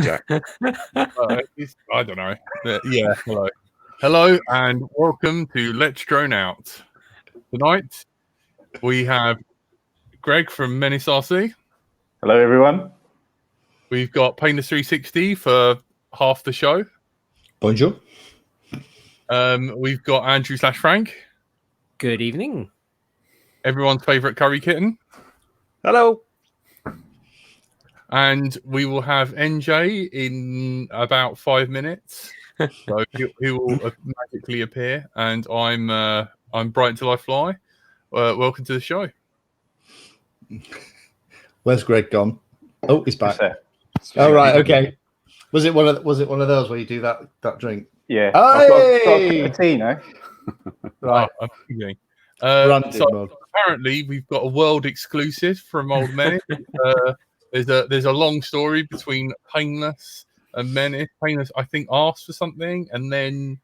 Jack. I don't know. Yeah, hello, and welcome to Let's Drone Out. Tonight we have Greg from Menace RC. Hello, everyone. We've got Painless 360 for half the show. Bonjour. We've got Andrew / Frank. Good evening. Everyone's favourite curry kitten. Hello. And we will have NJ in about 5 minutes. So he will magically appear. And I'm bright until I fly. Welcome to the show. Where's Greg gone? Oh, he's back. Oh, right, okay. Was it one of those where you do that drink? Yeah. Hey! I've got a tea now. Right. So apparently we've got a world exclusive from Old Menace. There's a long story between Painless and Menace. Painless, I think, asked for something, and then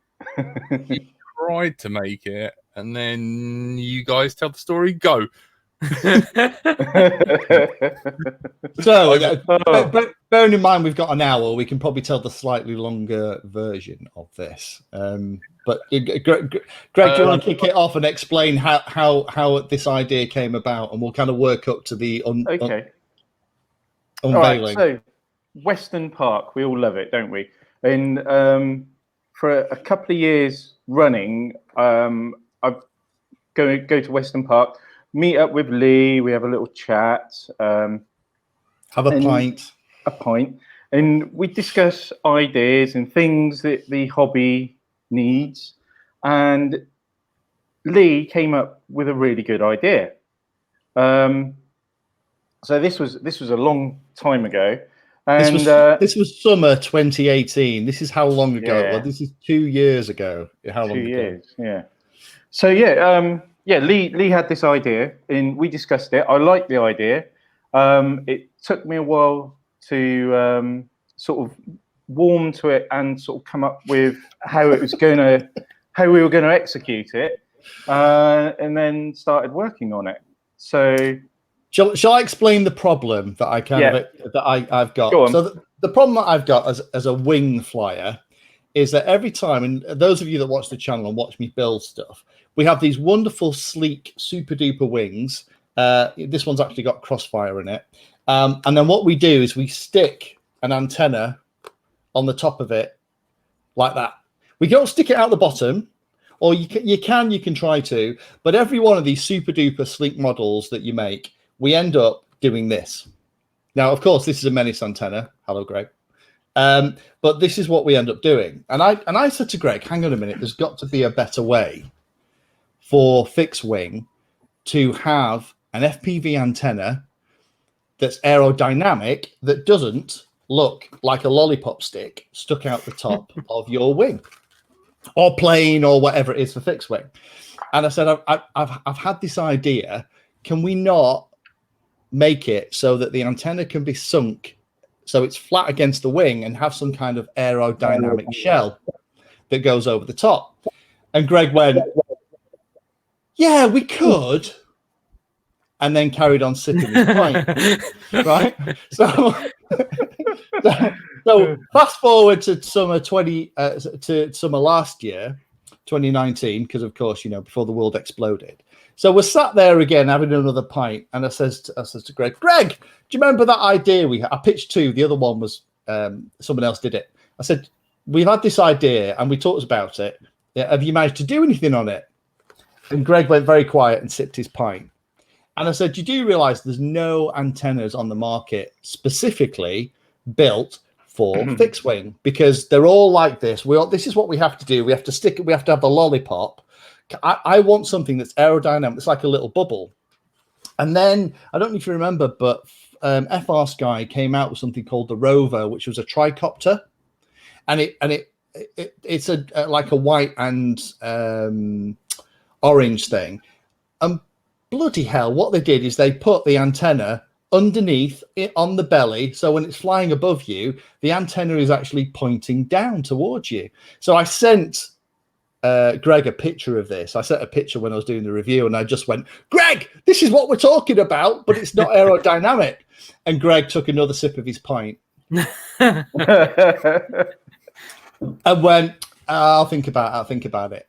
he tried to make it, and then you guys tell the story. Go. So, bearing in mind we've got an hour, we can probably tell the slightly longer version of this. But Greg, do you want to kick it off and explain how this idea came about, and we'll kind of work up to the unveiling. All right, so Western Park, we all love it, don't we? And for a couple of years running, I've go to Western Park, meet up with Lee, we have a little chat. Have a pint, and we discuss ideas and things that the hobby needs. And Lee came up with a really good idea. So this was a long time ago, and this was summer 2018. This is how long ago? Yeah. Well, this is 2 years ago. How long 2 years? ago? Yeah. So Lee had this idea, and we discussed it. I liked the idea. It took me a while to sort of warm to it and sort of come up with how we were going to execute it, and then started working on it. So. Shall I explain the problem that I've got? Go on. So the problem that I've got as a wing flyer is that every time, and those of you that watch the channel and watch me build stuff, we have these wonderful, sleek, super duper wings. This one's actually got crossfire in it. And then what we do is we stick an antenna on the top of it like that. We don't stick it out the bottom, or you can try to, but every one of these super duper sleek models that you make, we end up doing this. Now, of course, this is a Menace antenna. Hello, Greg. But this is what we end up doing. And I said to Greg, hang on a minute, there's got to be a better way for fixed wing to have an FPV antenna that's aerodynamic, that doesn't look like a lollipop stick stuck out the top of your wing or plane or whatever it is for fixed wing. And I said, I've had this idea. Can we not make it so that the antenna can be sunk so it's flat against the wing and have some kind of aerodynamic shell that goes over the top? And Greg went, yeah, we could. And then carried on sipping his pint. Right? So fast forward to summer summer last year, 2019, because of course, before the world exploded. So we're sat there again having another pint, and I says to Greg, do you remember that idea we had? I pitched two. The other one was someone else did it. I said, we've had this idea and we talked about it. Have you managed to do anything on it? And Greg went very quiet and sipped his pint. And I said, you do realize there's no antennas on the market specifically built for fixed wing, because they're all like this. This is what we have to do. We have to stick it. We have to have the lollipop. I want something that's aerodynamic. It's like a little bubble. And then I don't know if you remember, but FR Sky came out with something called the Rover, which was a tricopter, and it's like a white and orange thing. And bloody hell, what they did is they put the antenna underneath it on the belly, so when it's flying above you, the antenna is actually pointing down towards you. So I sent Greg a picture of this. I sent a picture when I was doing the review, and I just went, Greg, this is what we're talking about, but it's not aerodynamic. And Greg took another sip of his pint, And went, I'll think about it.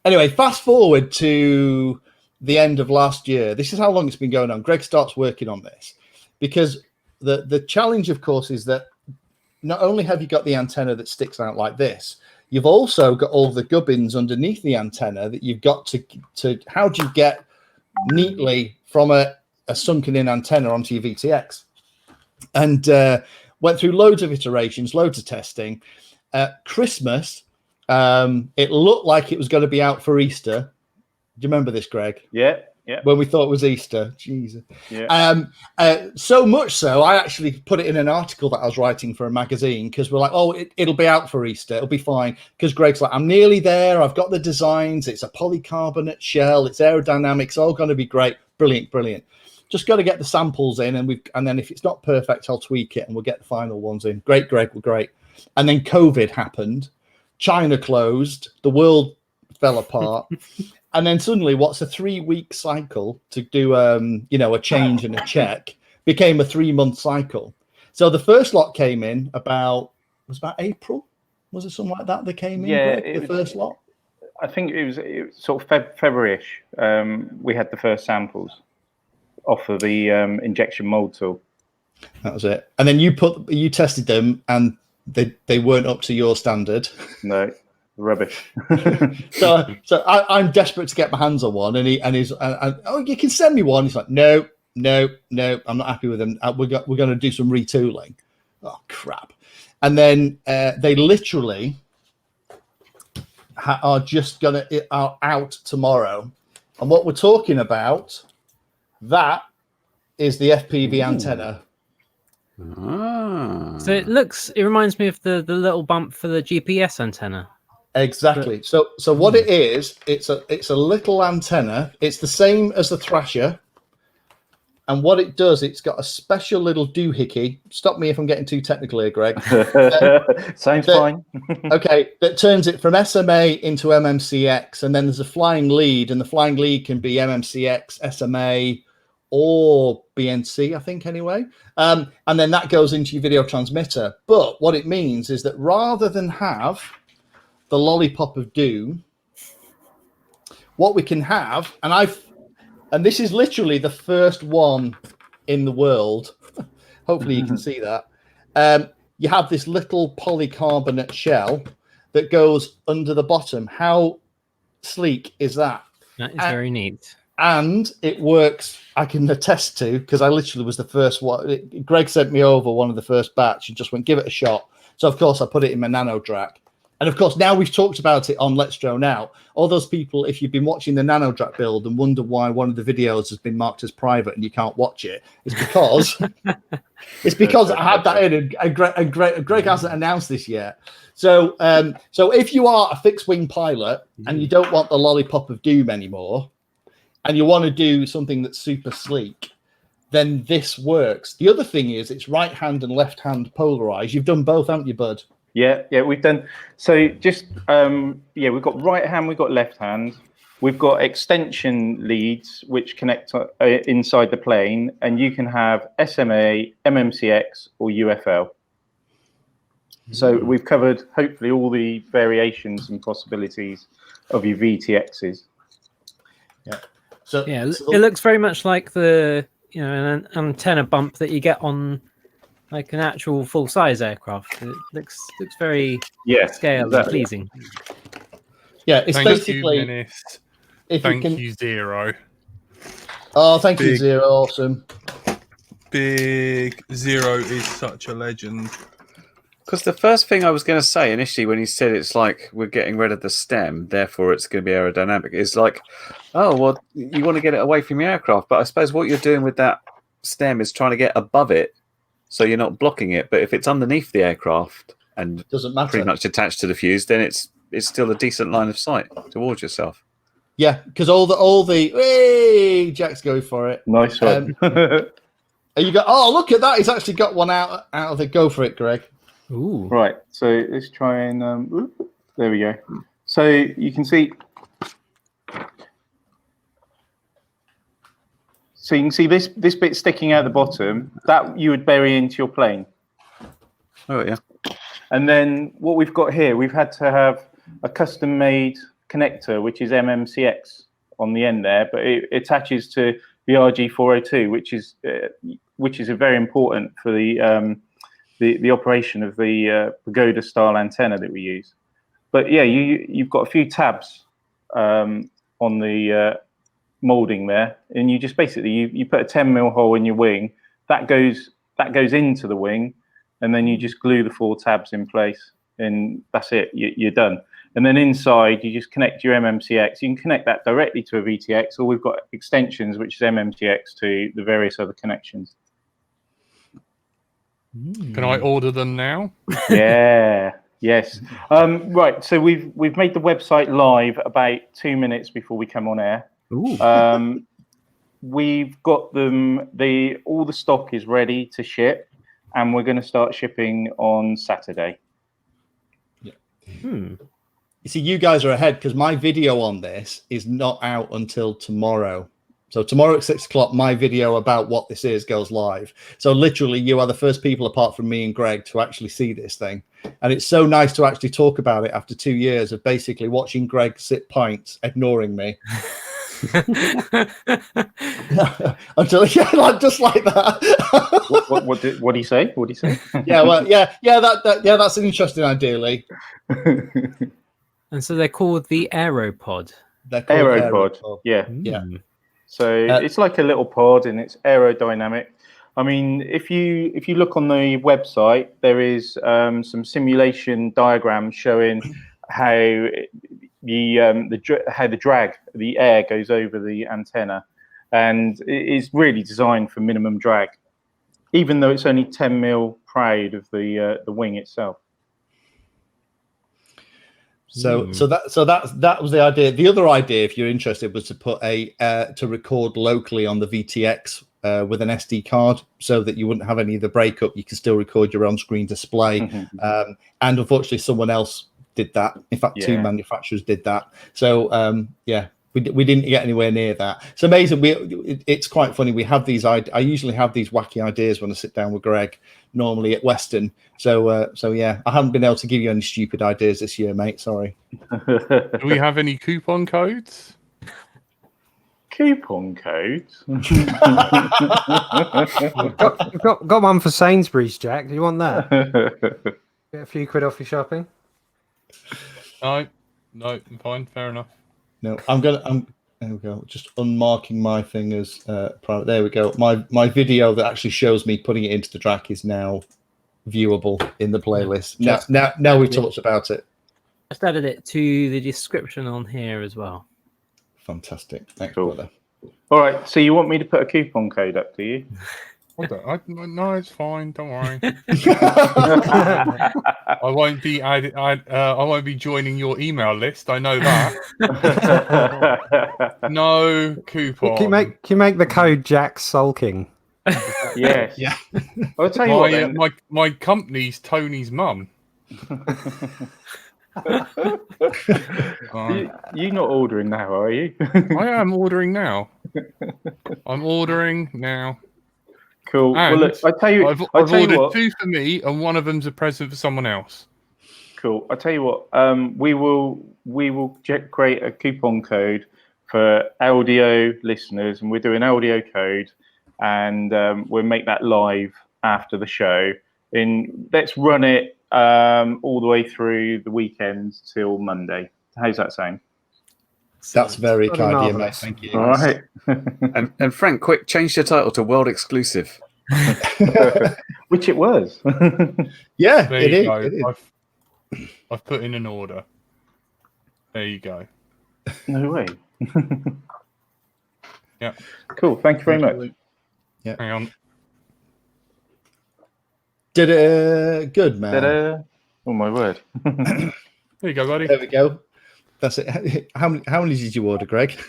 Anyway, fast forward to the end of last year. This is how long it's been going on. Greg starts working on this because the challenge, of course, is that not only have you got the antenna that sticks out like this, you've also got all the gubbins underneath the antenna that you've got to how do you get neatly from a sunken in antenna onto your VTX? And went through loads of iterations, loads of testing. Christmas, it looked like it was going to be out for Easter. Do you remember this, Greg? Yeah. When we thought it was Easter. Jesus. Yeah. So much so, I actually put it in an article that I was writing for a magazine because we're like, oh, it'll be out for Easter. It'll be fine. Because Greg's like, I'm nearly there. I've got the designs. It's a polycarbonate shell. It's aerodynamics. All going to be great. Brilliant. Just got to get the samples in, and then if it's not perfect, I'll tweak it and we'll get the final ones in. Great, Greg. We're great. And then COVID happened. China closed. The world fell apart. And then suddenly, what's a 3-week cycle to do, a change and a check became a 3-month cycle. So the first lot came in about April. Was it something like that? They came in. Yeah, Greg, the first lot. I think it was sort of February-ish. We had the first samples off of the injection mold tool. That was it. And then you tested them, and they weren't up to your standard. No. Rubbish. so I'm desperate to get my hands on one, and he's oh, you can send me one. He's like, no, I'm not happy with them. We're going to do some retooling. Oh crap! And then they literally are just are out tomorrow. And what we're talking about, that is the FPV antenna. So it reminds me of the little bump for the GPS antenna. Exactly. So what it is, it's a little antenna. It's the same as the Thrasher, and what it does, it's got a special little doohickey. Stop me if I'm getting too technical here, Greg. Sounds fine. Okay, that turns it from SMA into MMCX, and then there's a flying lead, and the flying lead can be MMCX, SMA, or BNC, I think, anyway. And then that goes into your video transmitter. But what it means is that rather than have the lollipop of doom, what we can have, and this is literally the first one in the world. Hopefully you can see that. You have this little polycarbonate shell that goes under the bottom. How sleek is that? That is very neat. And it works, I can attest to, because I literally was the first one. Greg sent me over one of the first batch and just went, give it a shot. So, of course, I put it in my nano drac. And, of course, now we've talked about it on Let's Drone Out. All those people, if you've been watching the nano drac build and wonder why one of the videos has been marked as private and you can't watch it, it's because I had that in, and Greg hasn't announced this yet. So if you are a fixed-wing pilot and you don't want the lollipop of doom anymore, and you want to do something that's super sleek, then this works. The other thing is it's right hand and left hand polarized. You've done both, haven't you, bud? Yeah, we've done. So just, we've got right hand, we've got left hand. We've got extension leads which connect inside the plane, and you can have SMA, MMCX, or UFL. So we've covered hopefully all the variations and possibilities of your VTXs. Yeah. It looks very much like the an antenna bump that you get on like an actual full size aircraft. It looks very scale and pleasing. Yeah, it's Thank basically. You, Menace. Thank you, Zero. Oh, thank you, Zero. Awesome. Big Zero is such a legend. Because the first thing I was going to say initially when he said it's like we're getting rid of the stem, therefore it's going to be aerodynamic, is like, oh, well, you want to get it away from your aircraft. But I suppose what you're doing with that stem is trying to get above it so you're not blocking it. But if it's underneath the aircraft and doesn't matter, pretty much attached to the fuse, then it's still a decent line of sight towards yourself. Yeah, because all the hey, Jack's going for it. Nice one. You got, oh, look at that. He's actually got one out of the, go for it, Greg. Ooh. Right, so let's try and there we go. So you can see, this bit sticking out the bottom that you would bury into your plane. Oh yeah. And then what we've got here, we've had to have a custom-made connector, which is MMCX on the end there, but it attaches to the RG402, which is very important for the operation of the pagoda style antenna that we use. But yeah, you've got a few tabs on the molding there, and you just basically you put a 10mm hole in your wing that goes into the wing, and then you just glue the 4 tabs in place, and that's it. You're done. And then inside, you just connect your MMCX. You can connect that directly to a VTX, or we've got extensions, which is MMTX, to the various other connections. Can I order them now? Yeah. Yes. Right. So we've made the website live about 2 minutes before we come on air. We've got them. All the stock is ready to ship, and we're going to start shipping on Saturday. Yeah. You see, you guys are ahead because my video on this is not out until tomorrow. So tomorrow at 6 o'clock, my video about what this is goes live. So literally, you are the first people, apart from me and Greg, to actually see this thing. And it's so nice to actually talk about it after 2 years of basically watching Greg sip pints, ignoring me. Until just like that. What did he say? What did he say? That's an interesting idea, Lee. And so they're called the aeropod. They're called aeropod. Yeah. So it's like a little pod, and it's aerodynamic. I mean, if you look on the website, there is some simulation diagrams showing how the drag, the air goes over the antenna, and it is really designed for minimum drag, even though it's only 10mm proud of the wing itself. So that was the idea. The other idea, if you're interested, was to put to record locally on the VTX with an SD card, so that you wouldn't have any of the breakup. You can still record your on-screen display. And unfortunately, someone else did that. In fact, 2 manufacturers did that. So we didn't get anywhere near that. It's amazing. It's quite funny. We have these. I usually have these wacky ideas when I sit down with Greg, normally at Western. So yeah, I haven't been able to give you any stupid ideas this year, mate. Sorry. Do we have any coupon codes? Coupon codes? got one for Sainsbury's, Jack. Do you want that? Get a few quid off your shopping? No, I'm fine. Fair enough. No, there we go. Just unmarking my thing as private. There we go. My video that actually shows me putting it into the track is now viewable in the playlist. Now we've talked about it. Just added it to the description on here as well. Fantastic. Thanks, cool. brother. All right. So you want me to put a coupon code up, do you? No, it's fine. Don't worry. I won't be I won't be joining your email list. I know that. No coupon. Can you make the code Jack sulking? Yes. Yeah. I'll tell you what. Then. My company's Tony's mum. You're not ordering now, are you? I am ordering now. I'm ordering now. Cool. And well, look, I tell you, I've ordered 2 for me, and one of them's a present for someone else. Cool. I tell you what. We will create a coupon code for LDO listeners, and we're doing LDO code, and we'll make that live after the show. Let's run it all the way through the weekend till Monday. How's that sound? That's very kind of you, mate. Thank you. All right. and Frank, quick, change your title to World Exclusive. Which it was. Yeah, there it you is. go. It is. I've put in an order. There you go. No way. Yeah. Cool. Thank you very much. Yeah. Hang on. Did it good, man. Oh my word. There you go, buddy. There we go. That's it. How many did you order, Greg?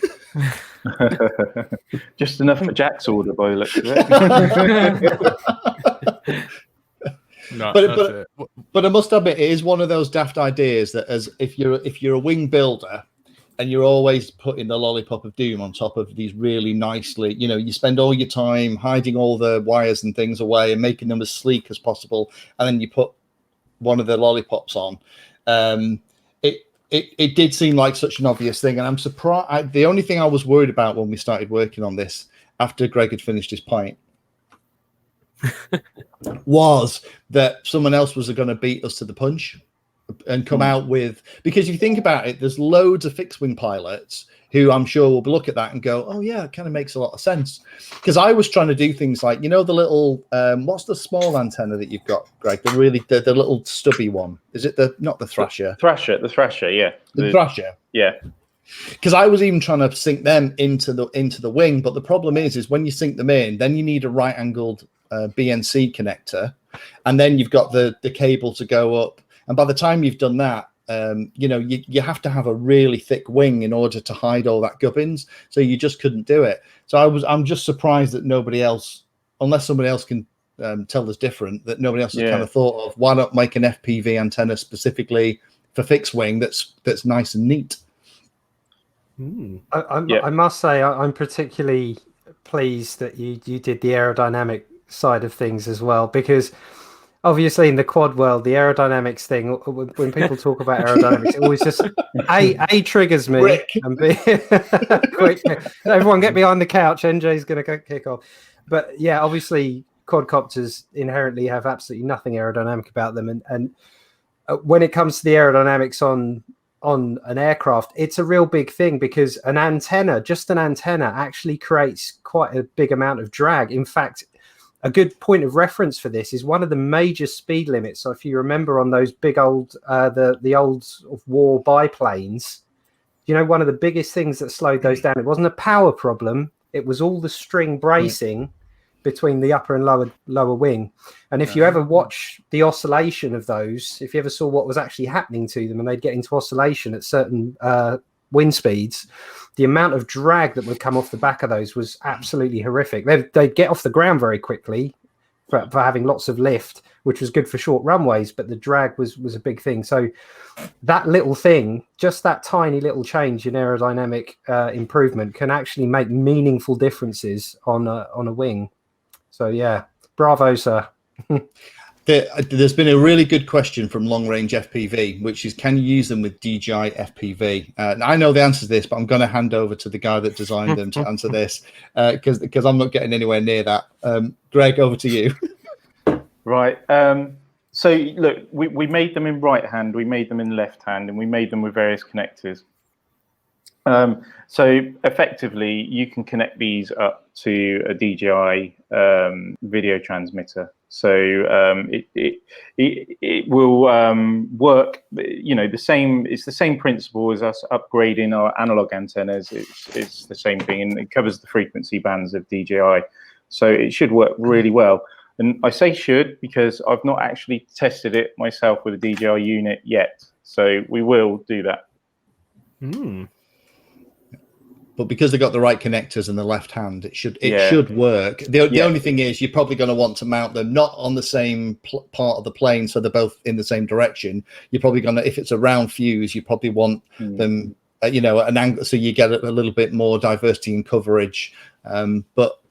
Just enough for Jack's order, by the looks of it. No, but I must admit, it is one of those daft ideas that, as if you're a wing builder, and you're always putting the lollipop of doom on top of these really nicely, you spend all your time hiding all the wires and things away and making them as sleek as possible, and then you put one of the lollipops on, it did seem like such an obvious thing, and I'm surprised. The only thing I was worried about when we started working on this, after Greg had finished his pint, was that someone else was going to beat us to the punch and come out with, because if you think about it, there's loads of fixed wing pilots who I'm sure will look at that and go, oh yeah, it kind of makes a lot of sense. Because I was trying to do things like, you know, the little what's the small antenna that you've got, Greg, the little stubby one, is it not the Thrasher? The Thrasher, yeah, the Thrasher, yeah. Because I was even trying to sync them into the wing, but the problem is when you sync them in, then you need a right angled BNC connector, and then you've got the cable to go up. And by the time you've done that, you know, you have to have a really thick wing in order to hide all that gubbins. So you just couldn't do it. So I'm just surprised that nobody else, unless somebody else can tell us different, that nobody else has kind of thought of, why not make an FPV antenna specifically for fixed wing that's nice and neat. I must say I'm particularly pleased that you did the aerodynamic side of things as well, because obviously in the quad world, the aerodynamics thing, when people talk about aerodynamics, it always just A triggers me, Rick. And B quick, everyone get behind the couch, NJ's going to kick off. But yeah, obviously quadcopters inherently have absolutely nothing aerodynamic about them, and when it comes to the aerodynamics on an aircraft, it's a real big thing, because an antenna, just an antenna, actually creates quite a big amount of drag. In fact, a good point of reference for this is one of the major speed limits. So if you remember on those big old, the old sort of war biplanes, you know, one of the biggest things that slowed those down, it wasn't a power problem. It was all the string bracing between the upper and lower wing. And if you ever watch the oscillation of those, if you ever saw what was actually happening to them and they'd get into oscillation at certain wind speeds, the amount of drag that would come off the back of those was absolutely horrific. They'd get off the ground very quickly for having lots of lift, which was good for short runways, but the drag was a big thing. So that little thing, just that tiny little change in aerodynamic improvement, can actually make meaningful differences on a wing. So yeah, bravo, sir. There's been a really good question from Long Range FPV, which is, can you use them with DJI FPV? I know the answer to this, but I'm going to hand over to the guy that designed them to answer this, because I'm not getting anywhere near that. Greg, over to you. Right. So look, we made them in right hand, we made them in left hand, and we made them with various connectors. So effectively, you can connect these up to a DJI video transmitter. So it will work. You know, it's the same principle as us upgrading our analog antennas. It's the same thing, and it covers the frequency bands of DJI. So it should work really well. And I say should because I've not actually tested it myself with a DJI unit yet. So we will do that. But because they got the right connectors in the left hand, it should work. The only thing is, you're probably going to want to mount them not on the same part of the plane, so they're both in the same direction. You're probably going to, if it's a round fuse, you probably want them, you know, at an angle, so you get a little bit more diversity in coverage. But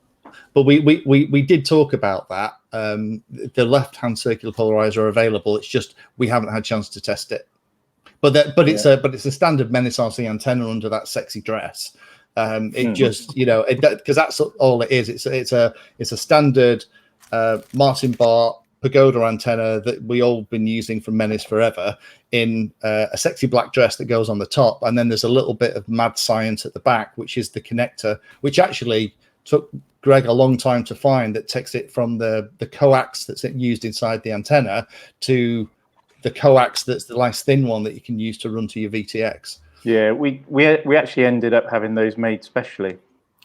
we did talk about that. The left-hand circular polarizer are available. It's just we haven't had a chance to test it. But it's a standard Menace RC antenna under that sexy dress. It just, you know, because that's all it is. It's a standard Martin Bart pagoda antenna that we all been using from Menace forever, in a sexy black dress that goes on the top, and then there's a little bit of mad science at the back, which is the connector, which actually took Greg a long time to find, that takes it from the coax that's used inside the antenna to the coax that's the nice thin one that you can use to run to your VTX. Yeah, we actually ended up having those made specially,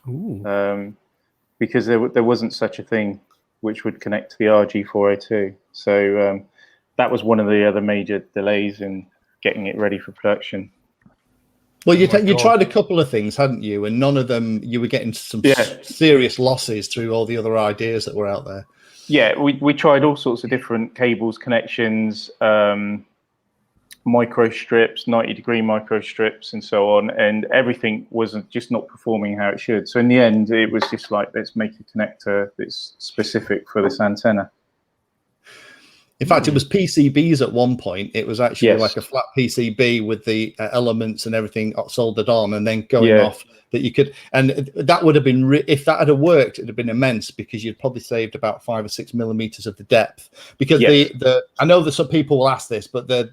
because there wasn't such a thing which would connect to the RG402. So that was one of the other major delays in getting it ready for production. Well, you tried a couple of things, hadn't you? And none of them, you were getting some serious losses through all the other ideas that were out there. Yeah, we tried all sorts of different cables, connections, micro strips, 90-degree micro strips, and so on, and everything wasn't just not performing how it should. So in the end, it was just like, let's make a connector that's specific for this antenna. In fact, it was PCBs at one point. It was actually like a flat PCB with the elements and everything soldered on, and then going off that you could. And that would have been, if that had worked, it'd have been immense, because you'd probably saved about 5 or 6 millimeters of the depth. Because I know that some people will ask this, but the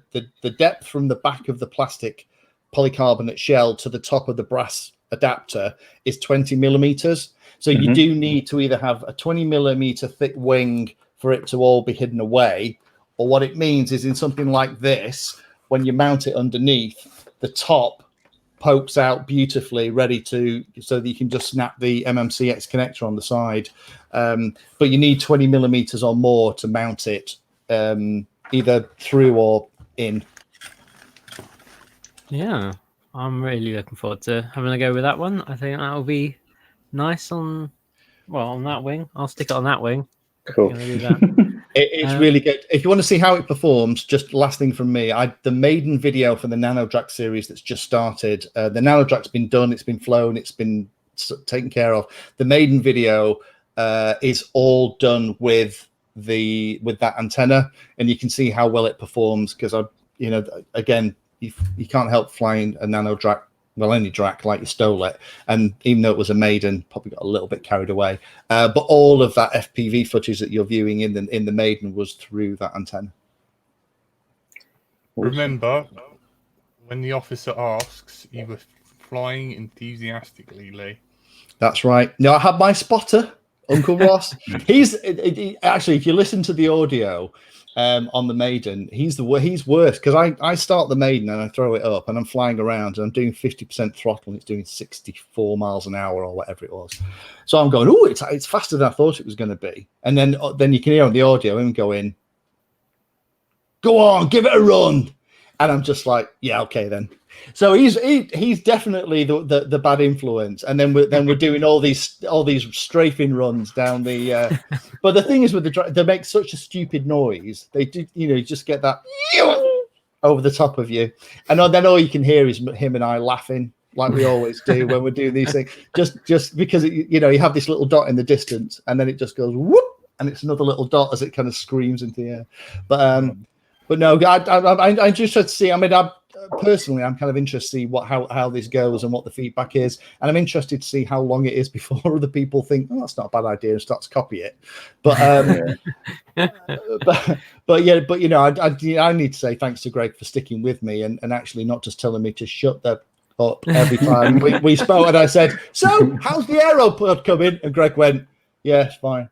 depth from the back of the plastic polycarbonate shell to the top of the brass adapter is 20 millimeters. So you do need to either have a 20 millimeter thick wing for it to all be hidden away, or what it means is in something like this, when you mount it underneath, the top pokes out beautifully, ready to, so that you can just snap the MMCX connector on the side. But you need 20 millimeters or more to mount it, either through or in. Yeah, I'm really looking forward to having a go with that one. I think that'll be nice on that wing. I'll stick it on that wing. Cool. Do that. It's really good. If you want to see how it performs, just last thing from me, the maiden video for the NanoDrac series that's just started. The NanoDrac's been done, it's been flown, it's been taken care of. The maiden video is all done with that antenna, and you can see how well it performs. Because again, you can't help flying a NanoDrac. Well, any Drac, like you stole it, and even though it was a maiden, probably got a little bit carried away. But all of that FPV footage that you're viewing in the maiden was through that antenna. Remember, when the officer asks, you were flying enthusiastically, Lee. That's right. No, I had my spotter, Uncle Ross. Actually, if you listen to the audio on the maiden, he's worse, because I start the maiden and I throw it up and I'm flying around and I'm doing 50% throttle and it's doing 64 miles an hour or whatever it was. So I'm going, it's faster than I thought it was going to be. And then you can hear on the audio him going, go on, give it a run. And I'm just like, yeah, okay then. So he's definitely the bad influence, and then we're doing all these strafing runs down the. But the thing is, they make such a stupid noise. They do, you just get that over the top of you, and then all you can hear is him and I laughing like we always do when we're doing these things. Just because you have this little dot in the distance, and then it just goes whoop, and it's another little dot as it kind of screams into the air. But no, I just had to see. I mean, personally, I'm kind of interested to see how this goes and what the feedback is, and I'm interested to see how long it is before other people think, "Oh, that's not a bad idea," and start to copy it. But I need to say thanks to Greg for sticking with me and actually not just telling me to shut up every time we spoke. And I said, "So, how's the aeropod coming?" And Greg went, "Yeah, it's fine."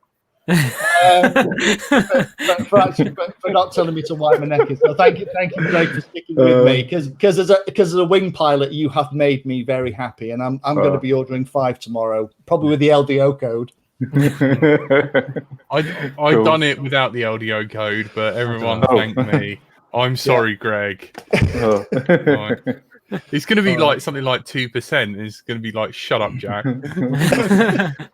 For not telling me to wipe my neck. So thank you, Greg, for sticking with me, because as a wing pilot, you have made me very happy, and I'm going to be ordering 5 tomorrow, probably with the LDO code. I've done it without the LDO code, but everyone thanked me. I'm sorry, Greg. It's going to be like something like 2%. It's going to be like, shut up, Jack.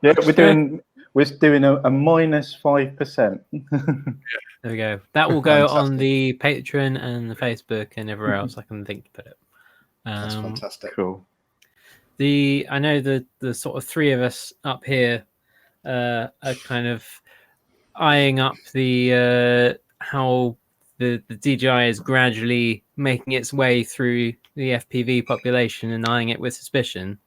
Yeah, we're doing a -5%. There we go. That will go on the Patreon and the Facebook and everywhere else I can think to put it. That's fantastic. Cool. I know the sort of three of us up here are kind of eyeing up the how the DJI is gradually making its way through the FPV population and eyeing it with suspicion.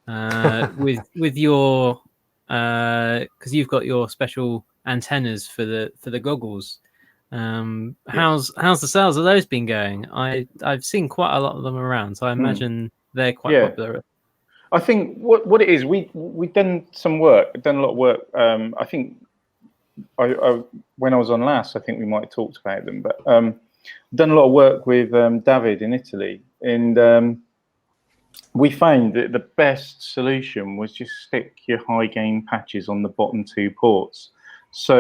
With your because you've got your special antennas for the goggles. How's the sales of those been going? I've seen quite a lot of them around, so I imagine they're quite popular. I think what it is, we've done a lot of work. I think I when I was on last, I think we might have talked about them, but done a lot of work with David in Italy, and we found that the best solution was just stick your high gain patches on the bottom 2 ports. So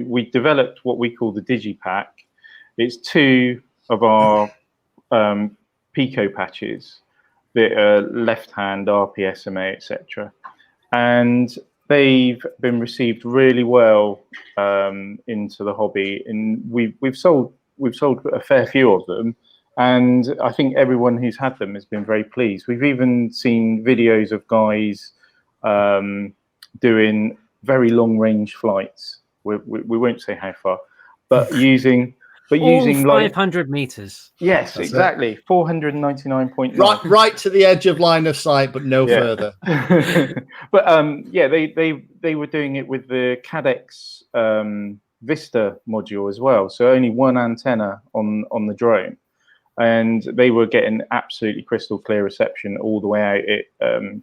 we developed what we call the DigiPack. It's 2 of our Pico patches that are left-hand, RPSMA, etc. And they've been received really well into the hobby, and we've sold a fair few of them. And I think everyone who's had them has been very pleased. We've even seen videos of guys doing very long range flights. We won't say how far, but using All like 500 meters. yes, That's exactly 499.9. Right to the edge of line of sight, but no Yeah. further. But yeah, they were doing it with the Cadex Vista module as well. So only one antenna on the drone, and they were getting absolutely crystal clear reception all the way out at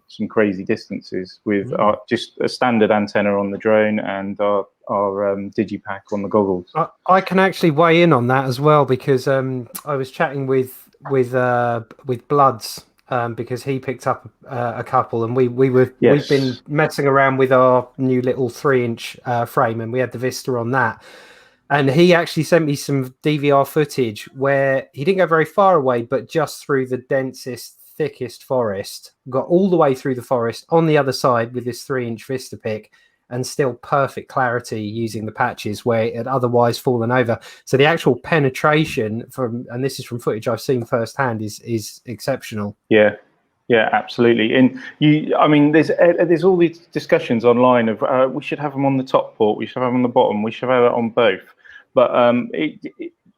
some crazy distances with just a standard antenna on the drone and our digipack on the goggles. I can actually weigh in on that as well, because I was chatting with Bloods, because he picked up a couple, and we've been messing around with our new little 3-inch frame, and we had the Vista on that. And he actually sent me some DVR footage where he didn't go very far away, but just through the densest, thickest forest, got all the way through the forest on the other side with this 3-inch Vista pick, and still perfect clarity using the patches where it had otherwise fallen over. So the actual penetration and this is from footage I've seen firsthand, is exceptional. Yeah, absolutely. And there's all these discussions online of we should have them on the top port, we should have them on the bottom, we should have it on both. But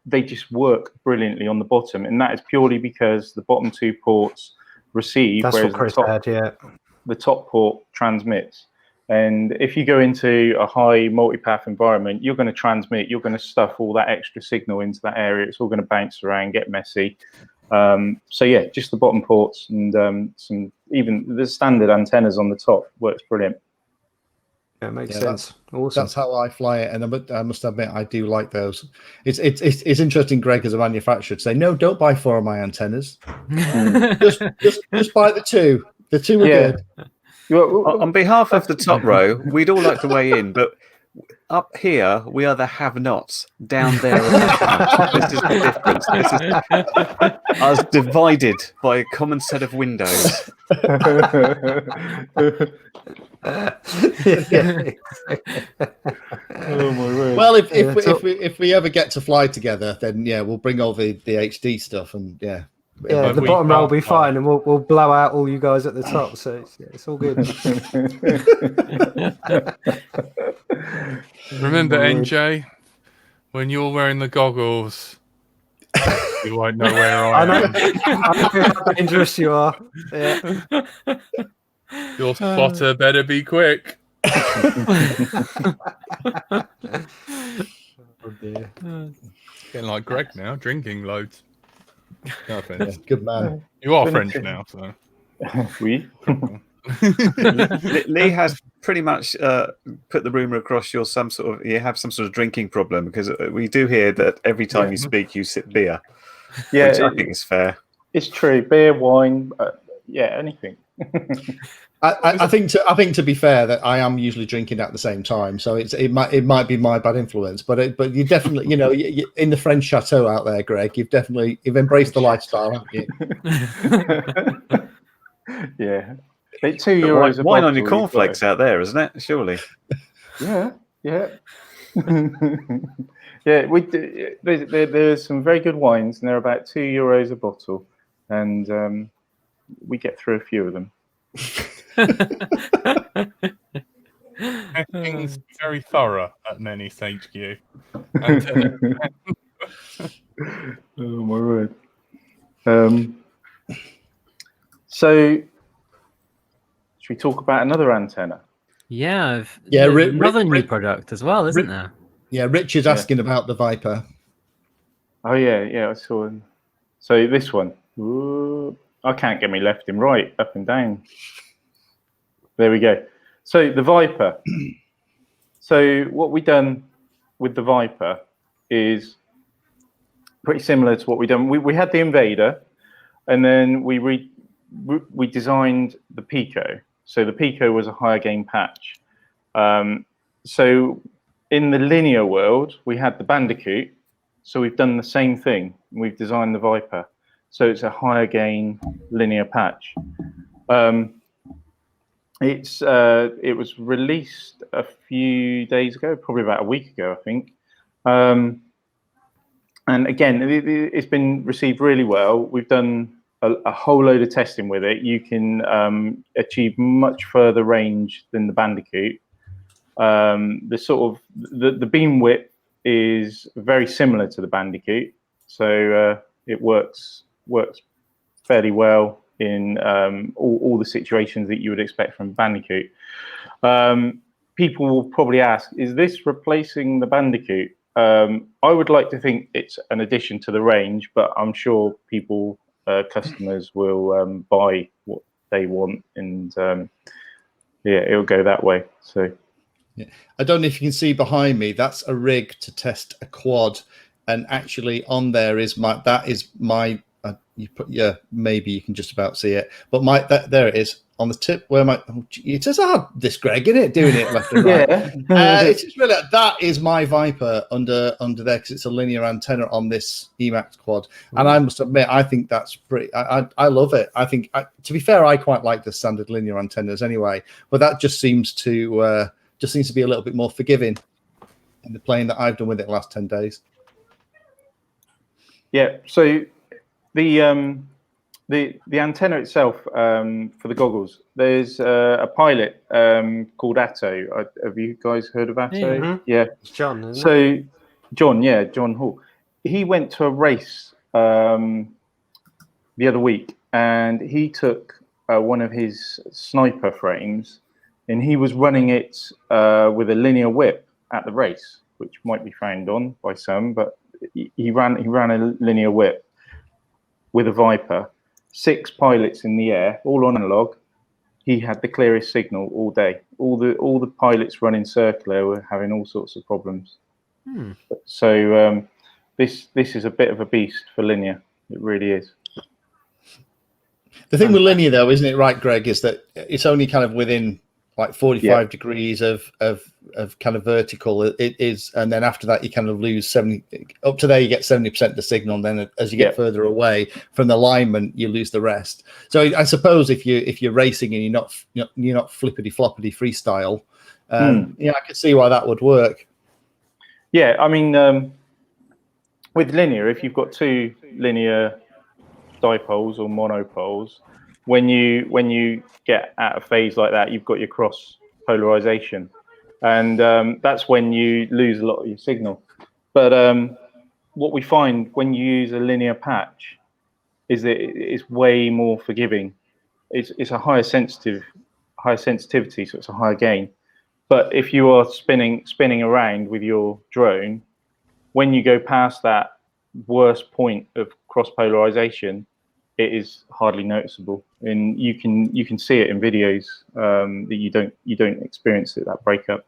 they just work brilliantly on the bottom, and that is purely because the bottom 2 ports receive, That's whereas what Chris had, yeah. The top port transmits. And if you go into a high multipath environment, you're going to transmit, you're going to stuff all that extra signal into that area. It's all going to bounce around, get messy. So yeah, just the bottom ports and even the standard antennas on the top works brilliant. Yeah, it makes sense. Awesome. That's how I fly it, and I must admit I do like those. It's interesting, Greg, as a manufacturer, to say no, don't buy 4 of my antennas. just buy the 2. The 2 are good. On behalf of the top row, we'd all like to weigh in, but up here we are the have-nots. Down there, this is the difference. This is us divided by a common set of windows. Oh my word. Well, if we ever get to fly together, then yeah, we'll bring all the HD stuff, and yeah. Yeah, the bottom row will be fine, and we'll blow out all you guys at the top, so it's all good. Remember, NJ, when you're wearing the goggles, you won't know where I am. I know how dangerous you are. Yeah. Your spotter better be quick. Oh dear. Getting like Greg now, drinking loads. No offense. Yeah, good man. You are French now, so. Oui. Lee has pretty much put the rumor across you have some sort of drinking problem, because we do hear that every time you speak you sip beer. Yeah, which I think is fair. It's true. Beer, wine, anything. I think to be fair, that I am usually drinking at the same time, so it might be my bad influence, but you definitely, you in the French chateau out there, Greg, you've embraced the lifestyle, haven't you? Yeah, €2 wine on your cornflakes out there, isn't it? Surely. Yeah. Yeah, we do, there's some very good wines, and they're about €2 a bottle, and we get through a few of them. Everything's very thorough at Menace HQ. Oh my word. So, should we talk about another antenna? Yeah, There's another new product as well, isn't there? Yeah, Richard's asking about the Viper. Oh yeah, I saw him. So this one, ooh, I can't get me left and right, up and down. There we go. So the Viper. So what we done with the Viper is pretty similar to what we done. We had the Invader, and then we designed the Pico. So the Pico was a higher gain patch. So in the linear world, we had the Bandicoot. So we've done the same thing. We've designed the Viper. So it's a higher gain linear patch. It was released a few days ago, probably about a week ago, I think. And again, it's been received really well. We've done a whole load of testing with it. You can achieve much further range than the Bandicoot. The beam width is very similar to the Bandicoot, so it works fairly well in all the situations that you would expect from Bandicoot. People will probably ask, is this replacing the Bandicoot? I would like to think it's an addition to the range, but I'm sure customers will buy what they want, and yeah, it'll go that way. So yeah. I don't know if you can see behind me, that's a rig to test a quad, and actually on there is my you put, yeah, maybe you can just about see it, but there it is on the tip where it says this Greg in it doing it left and right. It's just really, that is my Viper under there, because it's a linear antenna on this Emax quad. And I must admit, I think that's pretty, I love it. I think, to be fair, I quite like the standard linear antennas anyway, but that just seems to be a little bit more forgiving in the playing that I've done with it the last 10 days. Yeah, so the antenna itself, for the goggles, there's a pilot called Atto. Have you guys heard of Atto? Yeah. It's John, isn't it? John Hall. He went to a race the other week, and he took one of his sniper frames, and he was running it with a linear whip at the race, which might be frowned on by some, but he ran a linear whip with a Viper, 6 pilots in the air, all on analog. He had the clearest signal all day. All the pilots running circular were having all sorts of problems. So this is a bit of a beast for linear. It really is. The thing with linear, though, isn't it right, Greg, is that it's only kind of within like 45 degrees of kind of vertical. It is, and then after that you kind of lose 70. Up to there you get 70% of the signal, and then as you get further away from the alignment, you lose the rest. So I suppose if you're racing and you're not flippity floppity freestyle, I could see why that would work. Yeah, I mean, with linear, if you've got 2 linear dipoles or monopoles, when you get out of phase like that, you've got your cross polarization, and that's when you lose a lot of your signal. But what we find when you use a linear patch is that it's way more forgiving. It's a higher sensitivity, so it's a higher gain. But if you are spinning around with your drone, when you go past that worst point of cross polarization, it is hardly noticeable, and you can see it in videos that you don't experience that breakup.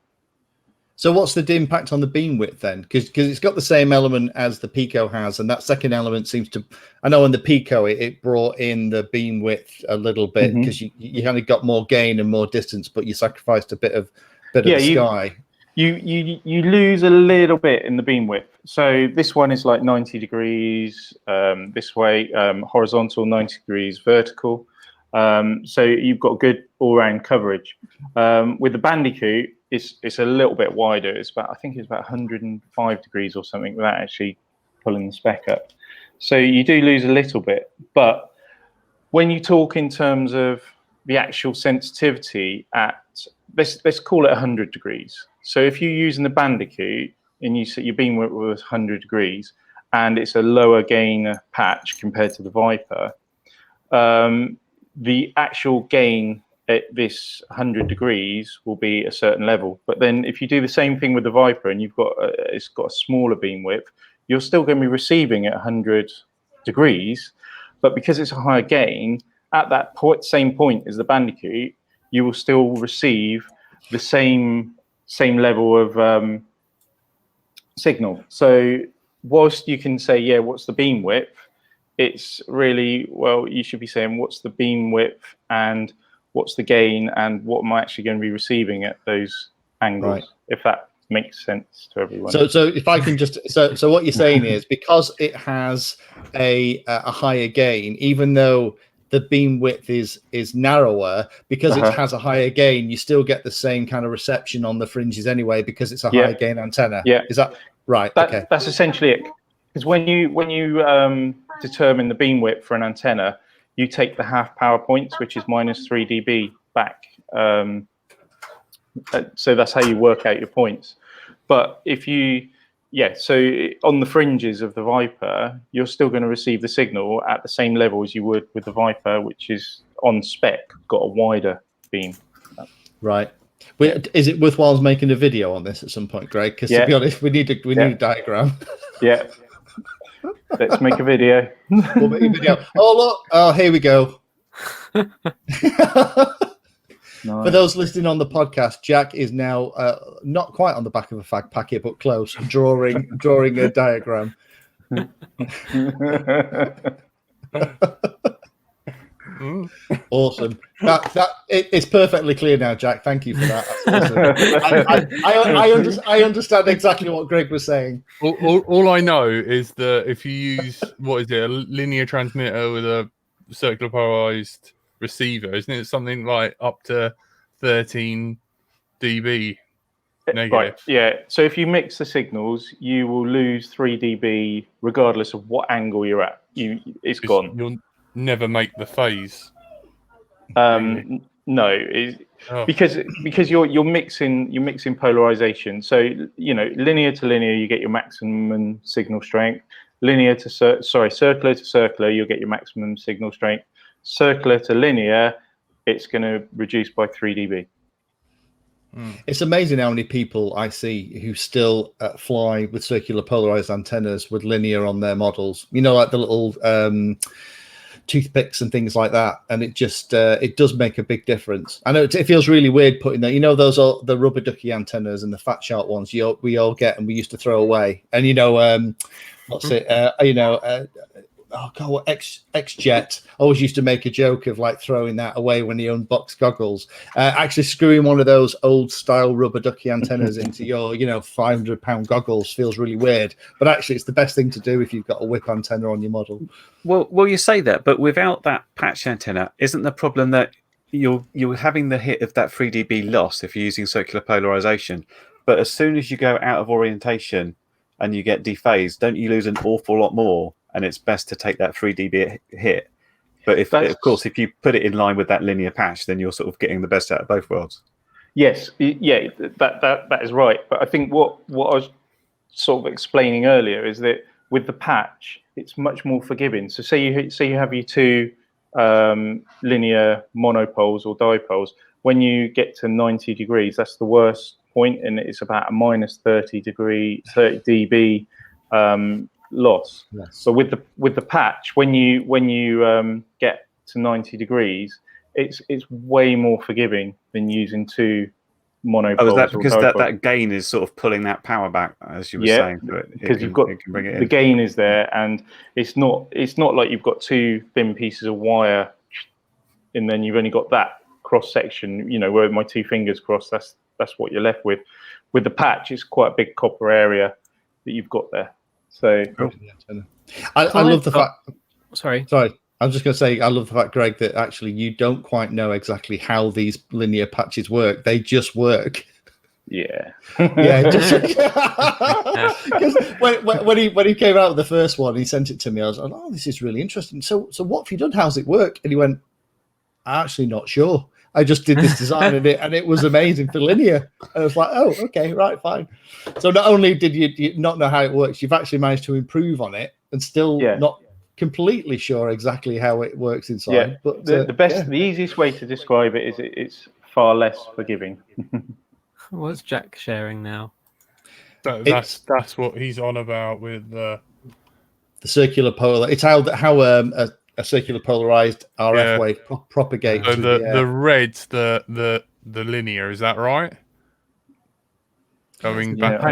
So what's the impact on the beam width then? Because it's got the same element as the Pico has, and that second element seems to, I know in the Pico it brought in the beam width a little bit, because you kind of got more gain and more distance, but you sacrificed a bit of the sky. You lose a little bit in the beam width. So this one is like 90 degrees this way, horizontal, 90 degrees vertical. So you've got good all-round coverage. With the Bandicoot, it's a little bit wider. I think it's about 105 degrees or something without actually pulling the spec up. So you do lose a little bit. But when you talk in terms of the actual sensitivity at, let's call it 100 degrees. So if you're using the Bandicoot and you set your beam width was 100 degrees and it's a lower gain patch compared to the Viper, the actual gain at this 100 degrees will be a certain level. But then if you do the same thing with the Viper and it's got a smaller beam width, you're still going to be receiving at 100 degrees. But because it's a higher gain, at that same point as the Bandicoot, you will still receive the same level of signal. So whilst you can say, yeah, what's the beam width? It's really, well, you should be saying what's the beam width and what's the gain and what am I actually going to be receiving at those angles, if that makes sense to everyone. So if I can just, so what you're saying is, because it has a higher gain, even though the beam width is narrower, because it has a higher gain, you still get the same kind of reception on the fringes anyway, because it's a higher gain antenna. Yeah. Is that right? Okay. That's essentially it. Because when you determine the beam width for an antenna, you take the half power points, which is minus 3 dB back. So that's how you work out your points. But if you yeah, so on the fringes of the Viper, you're still going to receive the signal at the same level as you would with the Viper, which is on spec, got a wider beam. Right. Is it worthwhile making a video on this at some point, Greg? Because to be honest, we need a diagram. Yeah. Let's make a video. We'll make a video. Oh look! Oh, here we go. Nice. For those listening on the podcast, Jack is now not quite on the back of a fag packet, but close, drawing a diagram. Awesome. It's perfectly clear now, Jack. Thank you for that. Awesome. I understand exactly what Greg was saying. All I know is that if you use a linear transmitter with a circular polarized receiver, isn't it something like up to 13 dB negative? Right, yeah. So if you mix the signals, you will lose 3 dB regardless of what angle you're at. It's gone. You'll never make the phase. No, because you're mixing polarization. So linear to linear, you get your maximum signal strength. Circular to circular, you'll get your maximum signal strength. Circular to linear, it's going to reduce by 3 dB. It's amazing how many people I see who still fly with circular polarized antennas with linear on their models. Like the little toothpicks and things like that, and it just it does make a big difference. I know it feels really weird putting that. Those are the rubber ducky antennas and the fat shark ones we all get and we used to throw away. And what's it? Oh God, what X-Jet always used to make a joke of like throwing that away when he unboxed goggles. Actually, screwing one of those old style rubber ducky antennas into your, £500 goggles feels really weird. But actually, it's the best thing to do if you've got a whip antenna on your model. Well, you say that, but without that patch antenna, isn't the problem that you're having the hit of that 3 dB loss if you're using circular polarization? But as soon as you go out of orientation and you get dephased, don't you lose an awful lot more? And it's best to take that 3 dB hit. But if you put it in line with that linear patch, then you're sort of getting the best out of both worlds. Yes, yeah, that is right. But I think what I was sort of explaining earlier is that with the patch, it's much more forgiving. So say you have your two linear monopoles or dipoles. When you get to 90 degrees, that's the worst point, and it's about a minus 30 dB loss. Yes. So with the patch, when you get to 90 degrees, it's way more forgiving than using two monopoles. Oh, is that because that gain is sort of pulling that power back, as you were saying? Because you've got the gain is there, and it's not like you've got two thin pieces of wire, and then you've only got that cross section. Where my two fingers cross. That's what you're left with. With the patch, it's quite a big copper area that you've got there. So I love the fact. Sorry. I was just going to say, I love the fact, Greg, that actually you don't quite know exactly how these linear patches work. They just work. Yeah. Yeah. Because when he came out with the first one, he sent it to me. I was like, oh, this is really interesting. So what have you done? How's it work? And he went, I'm actually not sure. I just did this design and it was amazing for linear. And I was like, oh, okay, right, fine. So not only did you not know how it works, you've actually managed to improve on it and still not completely sure exactly how it works inside. Yeah, but the easiest way to describe it is it's far less forgiving. What's Jack sharing now? That's what he's on about with the circular polar. It's how a circular polarized RF wave propagates. So the red's the linear, is that right? Going back.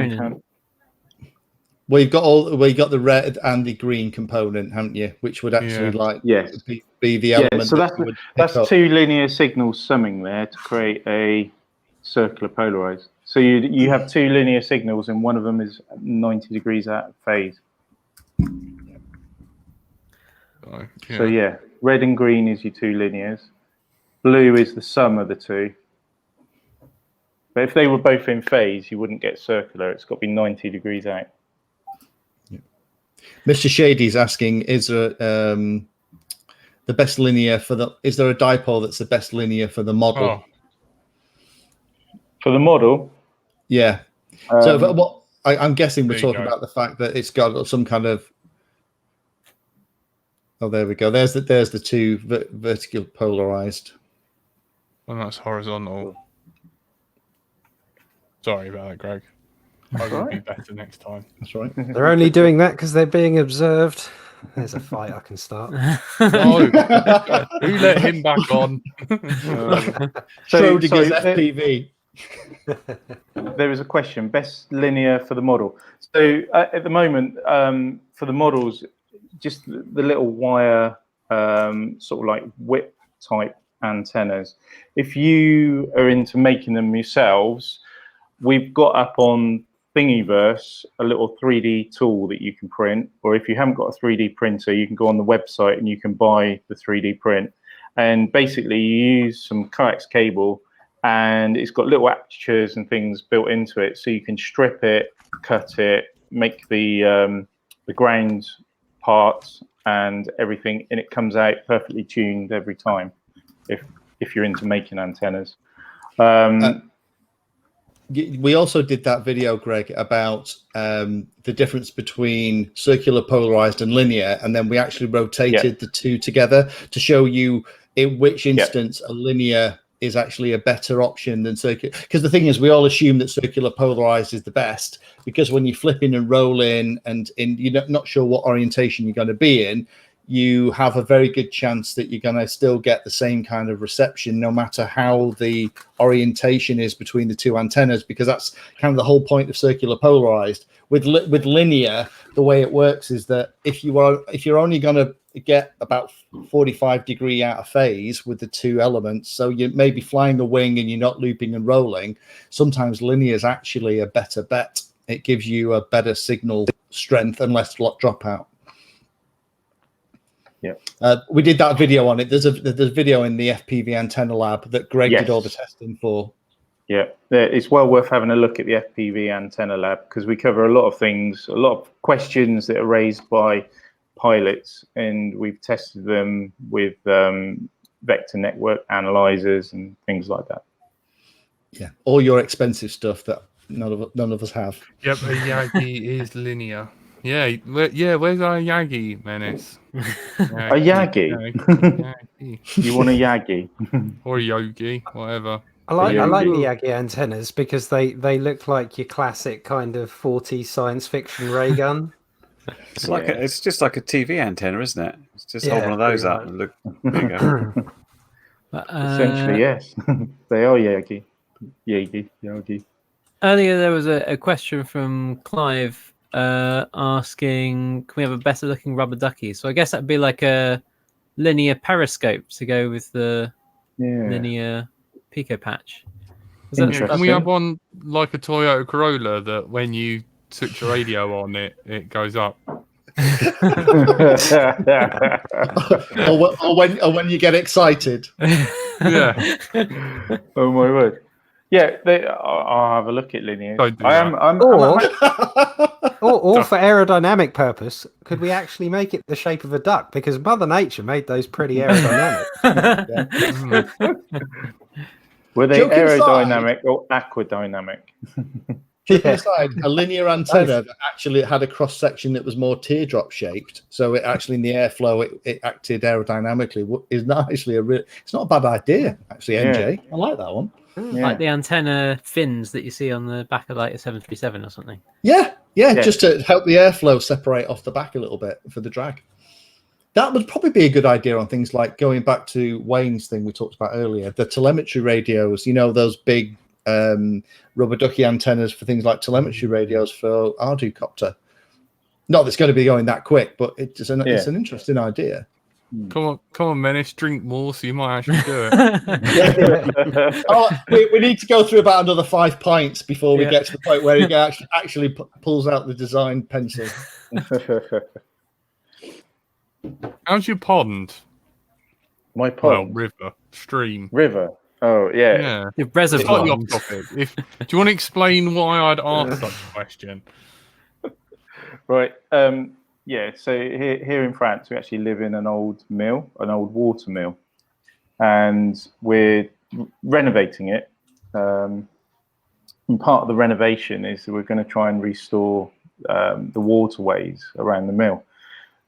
Well, you've got the red and the green component, haven't you? Which would actually be the element. So that's two linear signals summing there to create a circular polarized. So you have two linear signals, and one of them is 90 degrees out of phase. So red and green is your two linears. Blue is the sum of the two. But if they were both in phase, you wouldn't get circular. It's got to be 90 degrees out. Mr. Shady's asking, is there the best linear for is there a dipole that's the best linear for the model? For the model? Yeah. So I'm guessing we're There you talking go. about the fact that it's got some kind of. Oh, there we go. There's the two vertical polarized. And that's horizontal. Sorry about that, Greg. I will be better next time. That's right. They're only doing that because they're being observed. There's a fight I can start. No, who let him back on? Schrodinger's FPV. There is a question: best linear for the model. So at the moment, for the models, just the little wire, sort of like whip type antennas. If you are into making them yourselves, we've got up on Thingiverse a little 3D tool that you can print, or if you haven't got a 3D printer, you can go on the website and you can buy the 3D print. And basically, you use some coax cable, and it's got little apertures and things built into it, so you can strip it, cut it, make the ground parts and everything, and it comes out perfectly tuned every time. If you're into making antennas. We also did that video, Greg, about the difference between circular polarized and linear, and then we actually rotated the two together to show you in which instance a linear is actually a better option than circular. Because the thing is, we all assume that circular polarized is the best, because when you flip in and roll in and you're not sure what orientation you're going to be in, you have a very good chance that you're going to still get the same kind of reception no matter how the orientation is between the two antennas, because that's kind of the whole point of circular polarized. With linear, the way it works is that if you're only going to get about 45 degree out of phase with the two elements, so you may be flying a wing and you're not looping and rolling, sometimes linear is actually a better bet. It gives you a better signal strength and less dropout. Yeah, we did that video on it. There's a video in the FPV antenna lab that Greg did all the testing for. Yeah, it's well worth having a look at the FPV antenna lab, because we cover a lot of things, a lot of questions that are raised by pilots, and we've tested them with vector network analyzers and things like that. Yeah, all your expensive stuff that none of us have. Yep, a Yagi is linear. Yeah, where's our Yagi, Menace? A Yagi? You want a Yagi? Or a Yogi, whatever. I like the Yagi antennas because they look like your classic kind of 40s science fiction ray gun. It's like it's just like a TV antenna, isn't it? It's just hold one of those up and look. There you go. Essentially, yes, they are Yagi. Earlier, there was a question from Clive asking, can we have a better looking rubber ducky? So I guess that'd be like a linear periscope to go with the linear pico patch. Can we have one like a Toyota Corolla that when you switch your radio on, it goes up? or when you get excited. Yeah. Oh my word. Yeah, I'll have a look at linear. Don't do or for aerodynamic purpose, could we actually make it the shape of a duck? Because Mother Nature made those pretty aerodynamic. Were they aerodynamic or aquadynamic? Aside, a linear antenna that actually had a cross section that was more teardrop shaped, so it actually in the airflow it acted aerodynamically. Is not actually it's not a bad idea actually. NJ, I like that one. Like the antenna fins that you see on the back of like a 737 or something. Yeah, just to help the airflow separate off the back a little bit for the drag. That would probably be a good idea on things like, going back to Wayne's thing we talked about earlier, the telemetry radios, those big rubber ducky antennas for things like telemetry radios for Ardocopter. Not that it's going to be going that quick, but it's an interesting idea. Come on, Menace, drink more so you might actually do it. We need to go through about another 5 pints before we get to the point where he actually pulls out the design pencil. How's your pond? My pond? Well, stream. River. Oh, yeah. Your reservoir. Slightly off topic. Do you want to explain why I'd asked such a question? Right. So here in France, we actually live in an old mill, an old water mill, and we're renovating it. And part of the renovation is that we're going to try and restore the waterways around the mill.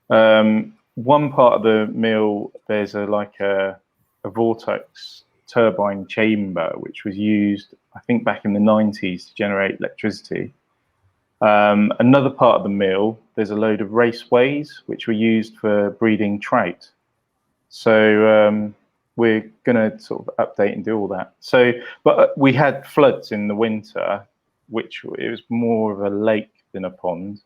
One part of the mill, there's a vortex turbine chamber, which was used, I think, back in the 90s to generate electricity. Another part of the mill, there's a load of raceways, which were used for breeding trout. So we're going to sort of update and do all that. So, but we had floods in the winter, which it was more of a lake than a pond.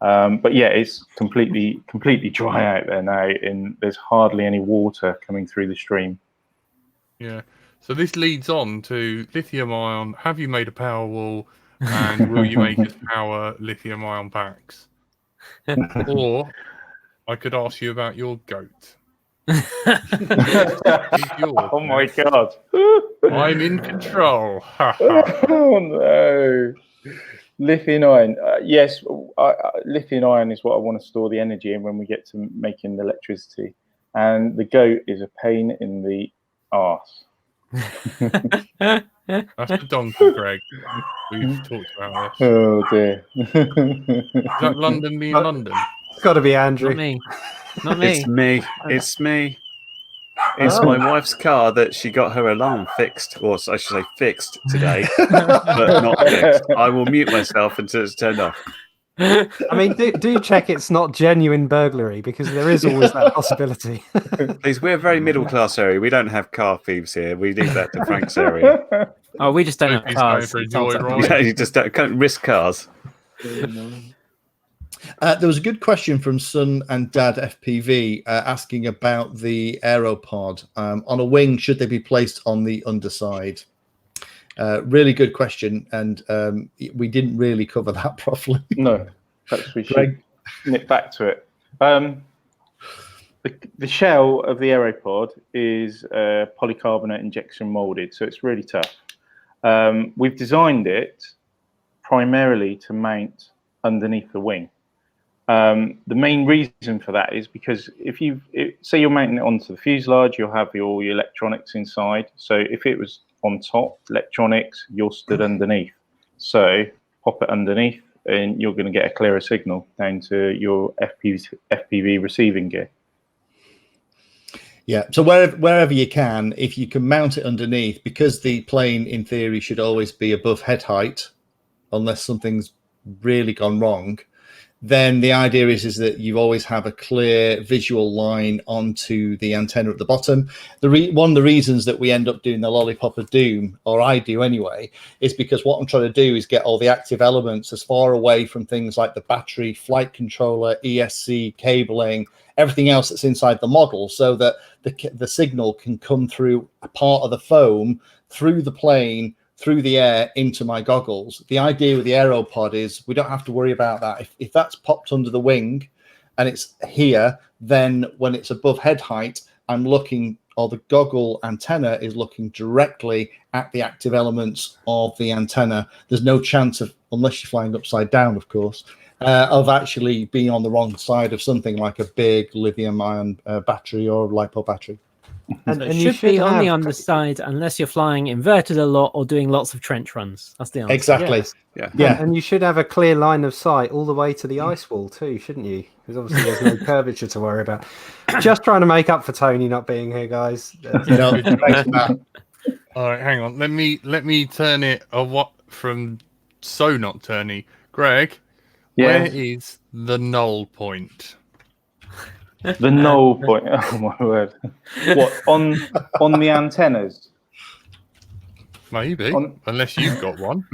But yeah, it's completely dry out there now, and there's hardly any water coming through the stream. Yeah. So this leads on to lithium ion. Have you made a power wall? And will you make us power lithium ion backs? Or I could ask you about your goat. Oh my god! I'm in control. Oh no! Lithium ion. Yes, lithium ion is what I want to store the energy in when we get to making the electricity. And the goat is a pain in the arse. That's the donkey, Greg. We've talked about this. Oh dear. Is that London being London? It's got to be Andrew. Not me. Not me. It's me. It's me. It's my wife's car that she got her alarm fixed, or I should say fixed today, but not fixed. I will mute myself until it's turned off. I mean, do check it's not genuine burglary, because there is always that possibility. Please, we're a very middle class area. We don't have car thieves here. We leave that to Frank's area. Oh, we just don't have He's cars. going for a joyride. Yeah, you just can't risk cars. There was a good question from Son and Dad FPV asking about the aeropod. On a wing, should they be placed on the underside? Really good question, and we didn't really cover that properly. No, perhaps we should nip back to it. The shell of the aeropod is polycarbonate injection molded, so it's really tough. We've designed it primarily to mount underneath the wing. The main reason for that is because say you're mounting it onto the fuselage, you'll have all your electronics inside. So if it was on top, electronics, you're stood underneath. So pop it underneath and you're going to get a clearer signal down to your FPV receiving gear. Yeah, so wherever you can, if you can mount it underneath, because the plane in theory should always be above head height, unless something's really gone wrong, then the idea is that you always have a clear visual line onto the antenna at the bottom. One of the reasons that we end up doing the lollipop of doom, or I do anyway, is because what I'm trying to do is get all the active elements as far away from things like the battery, flight controller, ESC, cabling, everything else that's inside the model, so that the signal can come through a part of the foam, through the plane, through the air into my goggles. The idea with the aeropod is we don't have to worry about that. If that's popped under the wing and it's here, then when it's above head height, I'm looking, or the goggle antenna is looking directly at the active elements of the antenna. There's no chance of, unless you're flying upside down, of course, of actually being on the wrong side of something like a big lithium-ion battery or LiPo battery. And it should be on the underside unless you're flying inverted a lot or doing lots of trench runs. That's the answer. Exactly. Yes. Yeah. And you should have a clear line of sight all the way to the ice wall too, shouldn't you? Because obviously there's no curvature to worry about. Just trying to make up for Tony not being here, guys. No, thanks, Matt. All right, hang on. Let me turn it from so not turny. Greg, where is the null point? The null point. Oh my word! What on the antennas? Maybe, unless you've got one.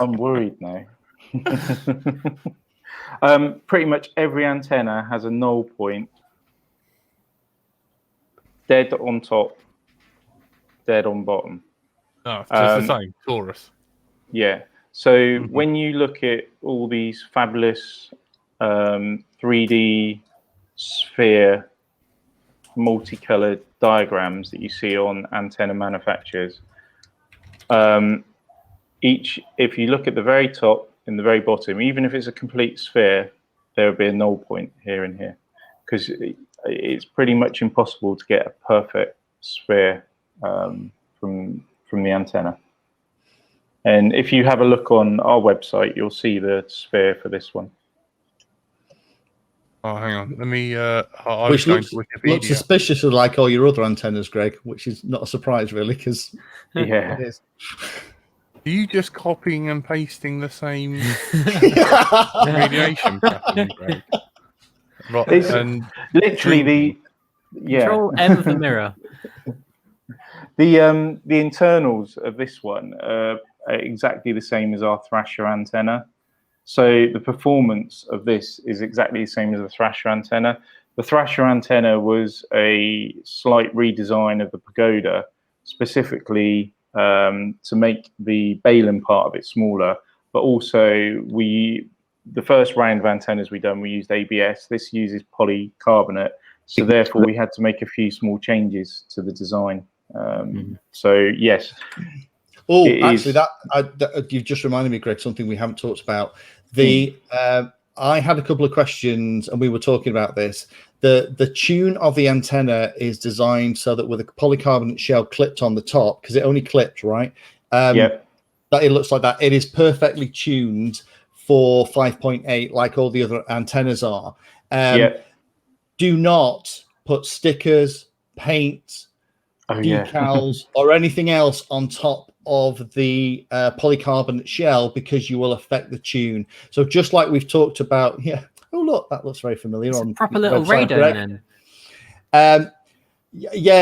I'm worried now. Pretty much every antenna has a null point. Dead on top, dead on bottom. Oh, just the same, torus. Yeah. So when you look at all these fabulous 3D sphere multicolored diagrams that you see on antenna manufacturers, if you look at the very top and the very bottom, even if it's a complete sphere, there will be a null point here and here, because it's pretty much impossible to get a perfect sphere from the antenna. And if you have a look on our website, you'll see the sphere for this one. Oh, hang on. Let me. Which looks suspiciously like all your other antennas, Greg, which is not a surprise, really, because yeah, it is. Are you just copying and pasting the same radiation pattern, Greg? Right, it's and literally Control M of the mirror. The internals of this one are exactly the same as our Thrasher antenna. So the performance of this is exactly the same as the Thrasher antenna. The Thrasher antenna was a slight redesign of the Pagoda, specifically to make the baling part of it smaller. But also, the first round of antennas we used ABS. This uses polycarbonate. So therefore, we had to make a few small changes to the design. So yes. Oh, actually, that you've just reminded me, Greg, something we haven't talked about. I had a couple of questions, and we were talking about this. The tune of the antenna is designed so that with a polycarbonate shell clipped on the top, because it only clipped, right? That it looks like that. It is perfectly tuned for 5.8, like all the other antennas are. Do not put stickers, paint, decals, or anything else on top of the polycarbonate shell, because you will affect the tune. So just like we've talked about, oh look, that looks very familiar. It's on a proper little radome then.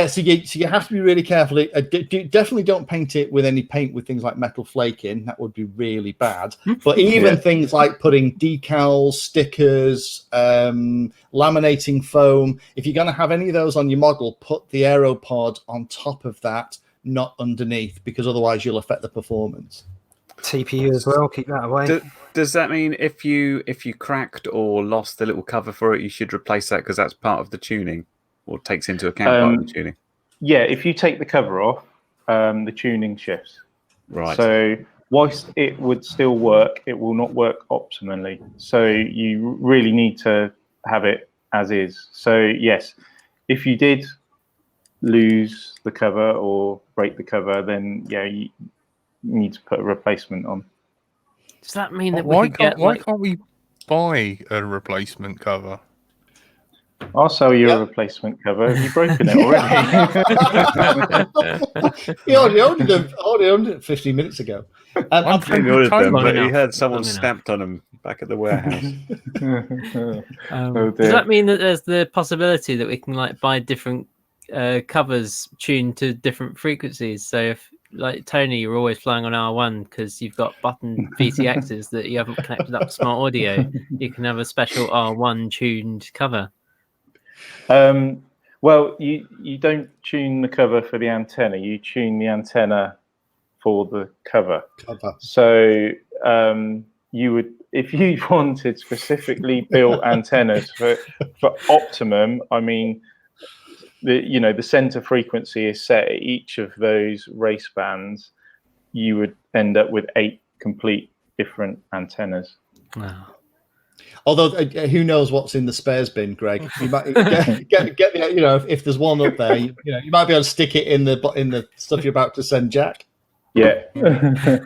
So you have to be really careful. Definitely don't paint it with any paint with things like metal flaking. That would be really bad. But even things like putting decals, stickers, laminating foam, if you're going to have any of those on your model, put the aeropod on top of that, not underneath, because otherwise you'll affect the performance. TPU as well, keep that away. Does that mean if you cracked or lost the little cover for it, you should replace that because that's part of the tuning? Or takes into account part of the tuning? Yeah, if you take the cover off, the tuning shifts. Right. So whilst it would still work, it will not work optimally. So you really need to have it as is. So yes, if you did lose the cover or break the cover, then you need to put a replacement on. Does that mean that why can't we buy a replacement cover? I'll sell you a replacement cover. Have you broken it already? He already owned it 15 minutes ago. I'm ordered them, but he had someone stamped on them back at the warehouse. Does that mean that there's the possibility that we can buy different covers tuned to different frequencies? So if, like Tony, you're always flying on R1 because you've got button VTXs that you haven't connected up to smart audio, you can have a special R1 tuned cover. Well, you don't tune the cover for the antenna. You tune the antenna for the cover. So you would, if you wanted specifically built antennas for optimum, I mean, the center frequency is set at each of those race bands. You would end up with 8 complete different antennas. Wow. Although, who knows what's in the spares bin, Greg? You might get if there's one up there, you might be able to stick it in the stuff you're about to send Jack. Yeah.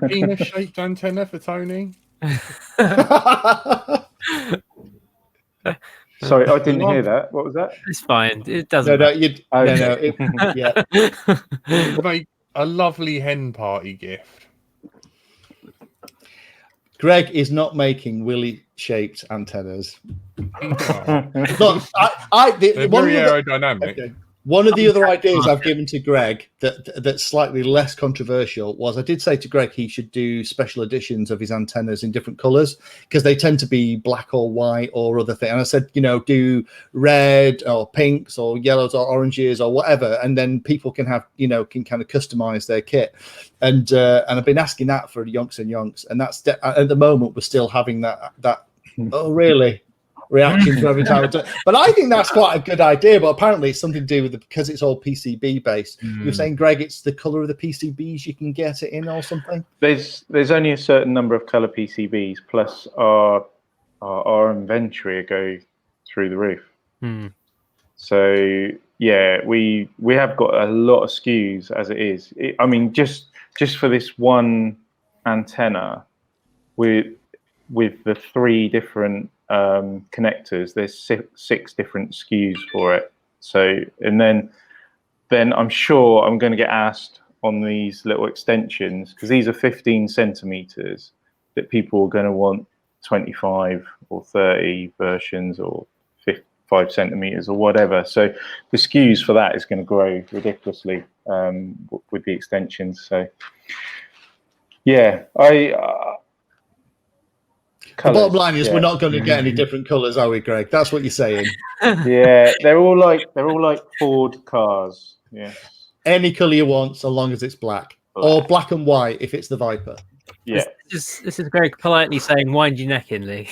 Penis-shaped antenna for Tony. Sorry, I didn't hear that. What was that? It's fine. It doesn't. Make a lovely hen party gift. Greg is not making willy-shaped antennas. Look, very aerodynamic. Okay. One of the other ideas I've given to Greg that's slightly less controversial was I did say to Greg he should do special editions of his antennas in different colors because they tend to be black or white or other thing. And I said, do red or pinks or yellows or oranges or whatever, and then people can have can kind of customize their kit. And I've been asking that for Yonks and Yonks, and that's at the moment we're still having that. Oh really? Reaction to every time. But I think that's quite a good idea. But apparently, it's something to do with because it's all PCB based. You're saying, Greg, it's the color of the PCBs you can get it in, or something. There's only a certain number of color PCBs, plus our inventory go through the roof. So yeah, we have got a lot of SKUs as it is. I mean, just for this one antenna, with the 3 different connectors, there's 6 different SKUs for it. So, and then I'm sure I'm going to get asked on these little extensions, because these are 15 centimeters, that people are going to want 25 or 30 versions, or 5 centimeters or whatever. So the SKUs for that is going to grow ridiculously with the extensions. So yeah, The bottom line is we're not going to get any different colours, are we, Greg? That's what you're saying. Yeah, they're all like Ford cars. Yes. Any colour you want, so long as it's black. Or black and white if it's the Viper. Yeah. This is Greg politely saying, "Wind your neck in, Lee."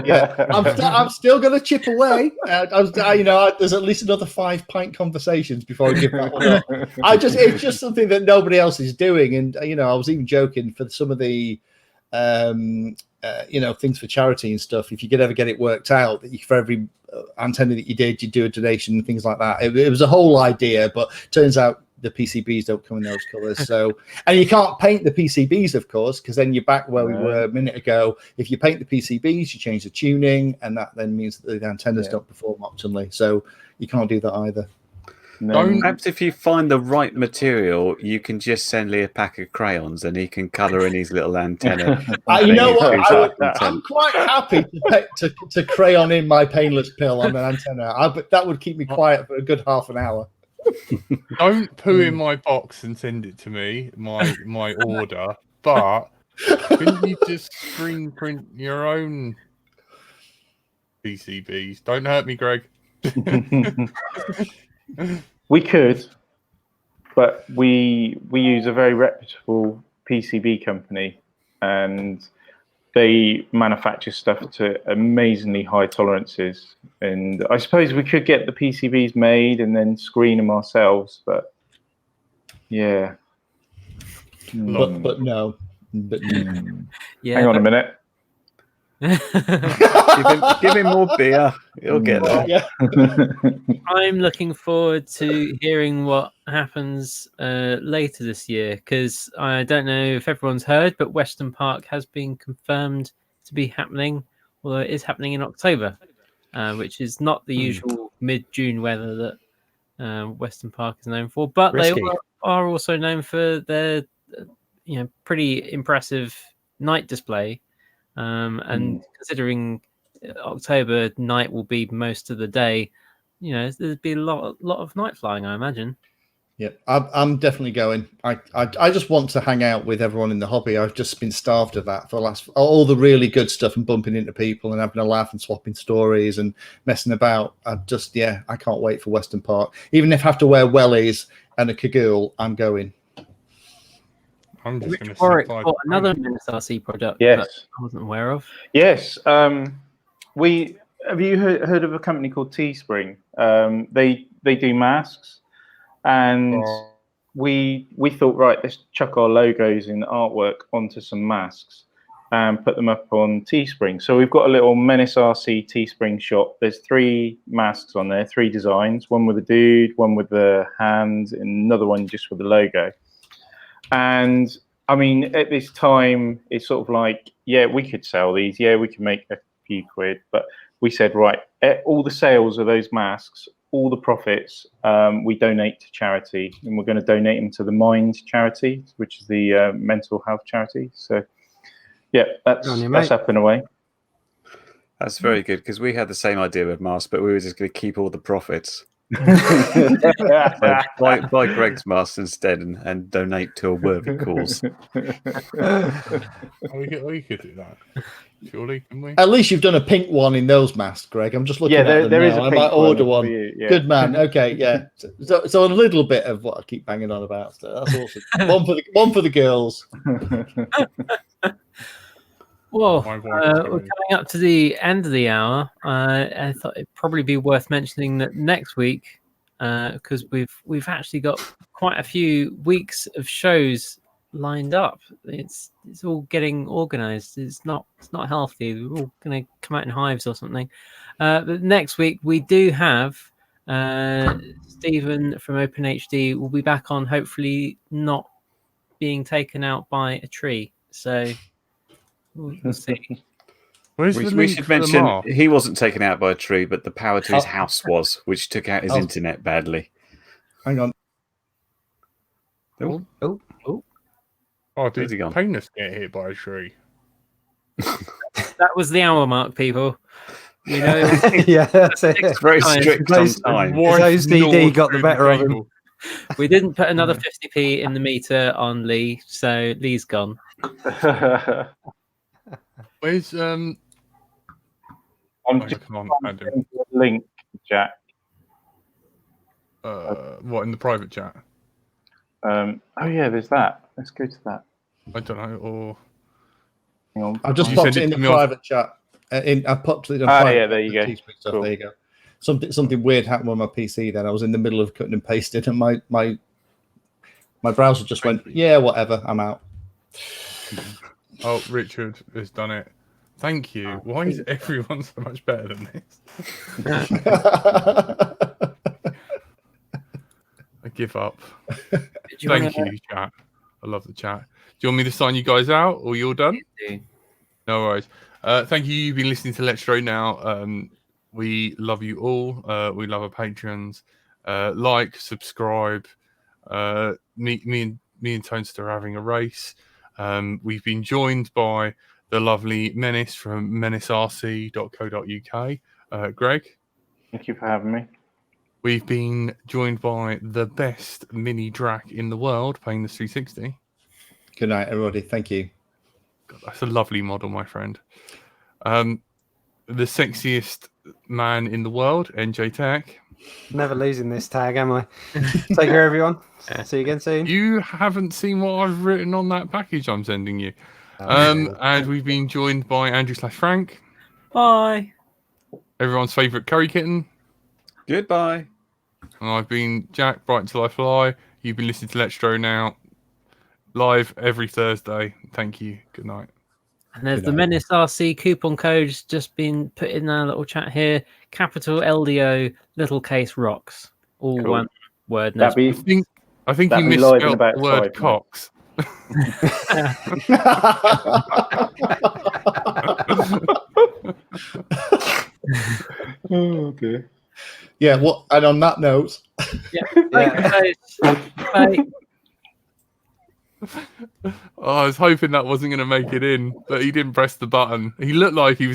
Yeah, I'm still going to chip away. There's at least another 5 pint conversations before I give that one up. It's just something that nobody else is doing, and I was even joking for some of the, things for charity and stuff. If you could ever get it worked out, that for every antenna that you did, you do a donation and things like that. It was a whole idea, but turns out the PCBs don't come in those colors. So, and you can't paint the PCBs, of course, because then you're back where we were a minute ago. If you paint the PCBs, you change the tuning, and that then means that the antennas don't perform optimally. So you can't do that either. No. Perhaps if you find the right material, you can just send Lee a pack of crayons and he can colour in his little antenna. You know what? I'm quite happy to crayon in my painless pill on an antenna. But that would keep me quiet for a good half an hour. Don't poo in my box and send it to me, my order. But couldn't you just screen print your own PCBs? Don't hurt me, Greg. We could, but we use a very reputable PCB company, and they manufacture stuff to amazingly high tolerances. And I suppose we could get the PCBs made and then screen them ourselves, but yeah. But no. Yeah, Hang on a minute. give him more beer. He'll get there. Yeah. I'm looking forward to hearing what happens later this year, because I don't know if everyone's heard, but Western Park has been confirmed to be happening, although it is happening in October, which is not the usual mid-June weather that Western Park is known for. But Risky. they are also known for their pretty impressive night display. And considering October night will be most of the day, there'd be a lot of night flying, I imagine. Yeah, I'm definitely going. I just want to hang out with everyone in the hobby. I've just been starved of that for all the really good stuff and bumping into people and having a laugh and swapping stories and messing about. I can't wait for Western Park. Even if I have to wear wellies and a cagoule, I'm going. I'm just Rich Warwick bought another MSRC product that I wasn't aware of. Yes. Have you heard of a company called Teespring? They do masks, and we thought, right, let's chuck our logos and artwork onto some masks and put them up on Teespring. So we've got a little Menace RC Teespring shop. There's 3 masks on there, 3 designs, one with a dude, one with the hands, and another one just with the logo. And I mean, at this time, it's sort of like, yeah, we could sell these. Yeah, we could make a few quid. But we said, right, all the sales of those masks, all the profits, we donate to charity. And we're going to donate them to the Mind charity, which is the mental health charity. So, yeah, that's up and away. That's very good, because we had the same idea with masks, but we were just going to keep all the profits. buy Greg's mask instead and donate to a worthy cause. We could do that. Surely, can we? At least you've done a pink one in those masks, Greg. I'm just looking at them there now. is a I pink might order one. one. For you, yeah. Good man. Okay, yeah. So a little bit of what I keep banging on about. So that's awesome. one for the girls. Well, we're coming up to the end of the hour. I thought it'd probably be worth mentioning that next week, because we've actually got quite a few weeks of shows lined up. It's all getting organised. It's not healthy. We're all going to come out in hives or something. But next week we do have Stephen from OpenHD will be back on, hopefully not being taken out by a tree. So we'll see. Where's the link should for the mention mark? he wasn't taken out by a tree, but the power to his house was, which took out his internet badly. Hang on. Oh, Oh, Where's he did gone? Painless get hit by a tree? That was the hour mark, people. You know, Yeah, that's it. It's very strict on time. His OCD got the better of him. cable. we didn't put another 50p in the meter on Lee, so Lee's gone. Where's I'm I just can't add him. sending you a link, Jack. What in the private chat? Oh yeah, there's that. Let's go to that. I don't know. Or Hang on. I've just You popped send it it in to the me on- private chat. I popped it in Ah, private yeah, there you go. Teespring stuff. Cool. There you go. Something weird happened on my PC. Then I was in the middle of cutting and pasting, and my browser just went, yeah, whatever, I'm out. oh, Richard has done it. Thank you. Why is everyone so much better than this? I give up. Thank you, chat. I love the chat. Do you want me to sign you guys out, or you're done? No worries. Thank you. You've been listening to Let's Throw Now. We love you all. We love our patrons. Like, subscribe. Me and Toaster are having a race. We've been joined by the lovely Menace from menacrc.co.uk. Greg. Thank you for having me. We've been joined by the best mini drac in the world, Painless 360. Good night, everybody. Thank you. God, that's a lovely model, my friend. The sexiest man in the world, NJ Tech. Never losing this tag, am I? Take care, everyone. See you again soon. You haven't seen what I've written on that package I'm sending you. And we've been joined by Andrew/Frank. Bye. Everyone's favourite curry kitten. Goodbye. And I've been Jack, Bright Till I Fly. You've been listening to Let's Throw Now, live every Thursday. Thank you. Good night. And there's the Menace RC coupon codes just been put in our little chat here. Capital LDO, little case rocks. All Cool. one word. That'd be, I think you that'd be live in misspelled about the word 5 Cox. Oh, okay. Yeah, what? And on that note, Bye. Oh, I was hoping that wasn't going to make it in, but he didn't press the button. He looked like he was